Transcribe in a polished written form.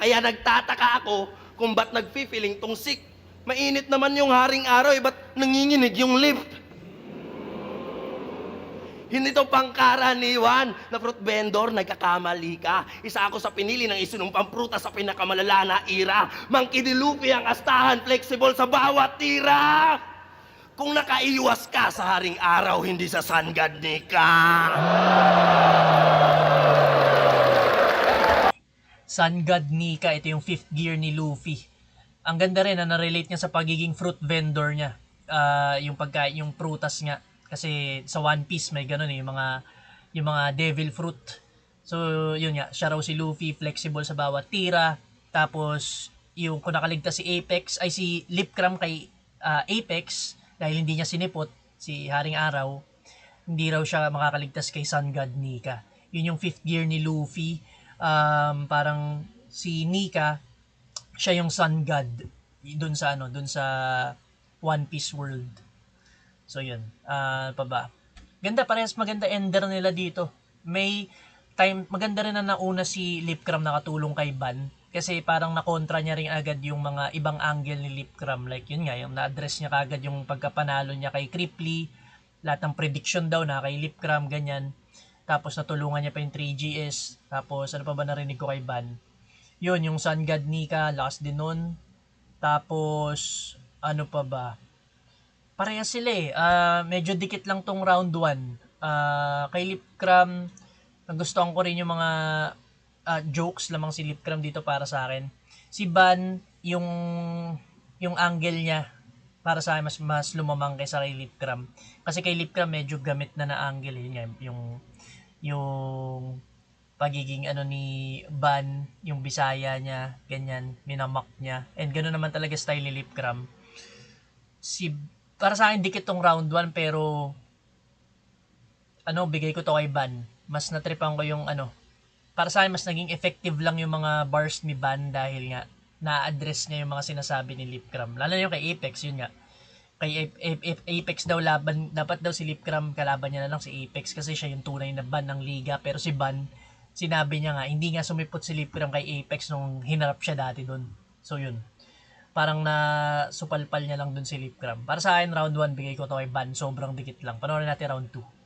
Kaya nagtataka ako kung ba't nagfi-feeling tong sick. Mainit naman yung haring araw, ba't nanginginig yung lip? Hindi to pangkaraniwan na fruit vendor, nagkakamali ka. Isa ako sa pinili ng isinumpang prutas sa pinakamalala na ira. Mangkidilupi ang astahan, flexible sa bawat tira. Kung nakaiwas ka sa haring araw, hindi sa sun god ni ka. Sun God Nika, ito yung fifth gear ni Luffy. Ang ganda rin na na-relate niya sa pagiging fruit vendor niya. Yung prutas nga. Kasi sa One Piece may gano'n yung mga devil fruit. So yun nga, siya raw si Luffy, flexible sa bawat tira. Tapos yung kung nakaligtas si Apex, ay si Lipcram kay Apex, dahil hindi niya sinipot si Haring Araw, hindi raw siya makakaligtas kay Sun God Nika. Yun yung fifth gear ni Luffy. Parang si Nika, siya yung Sun God dun sa One Piece world. So yun, pa ba? Ganda, parehas maganda ender nila dito. May time, maganda rin na nauna si Lipcram nakatulong kay Ban. Kasi parang nakontra niya rin agad yung mga ibang angle ni Lipcram. Like yun nga, yung na-address niya kagad yung pagkapanalo niya kay Cripply. Lahat ng prediction daw na kay Lipcram, ganyan. Tapos natulungan niya pa yung 3GS. Tapos ano pa ba narinig ko kay Ban? Yun, yung Sun God Nika, lakas din nun. Tapos, ano pa ba? Parehas sila eh. Medyo dikit lang tong round 1. Kay Lipcram, nagustuhan ko rin yung mga jokes lamang si Lipcram dito para sa akin. Si Ban, yung angle niya, para sa akin mas lumamang kaysa kay Lipcram. Kasi kay Lipcram medyo gamit na angle yun, yung pagiging ni Ban, yung Bisaya niya, ganyan, minamak niya. And ganoon naman talaga style ni Lipcram. Para sa akin dikit tong round 1 pero bigay ko to kay Ban. Mas natripan ko yung para sa akin mas naging effective lang yung mga bars ni Ban dahil nga na-address niya yung mga sinasabi ni Lipcram. Lalo na yung kay Apex, yun nga. Kay Apex daw dapat daw si Lipcram kalaban niya na lang si Apex kasi siya yung tunay na Ban ng liga, pero si Ban sinabi niya nga hindi nga sumipot si Lipcram kay Apex nung hinarap siya dati doon. So yun. Parang na supalpal niya lang dun si Lipcram. Para sa akin round 1 bigay ko to kay Ban, sobrang dikit lang. Panoorin natin round 2.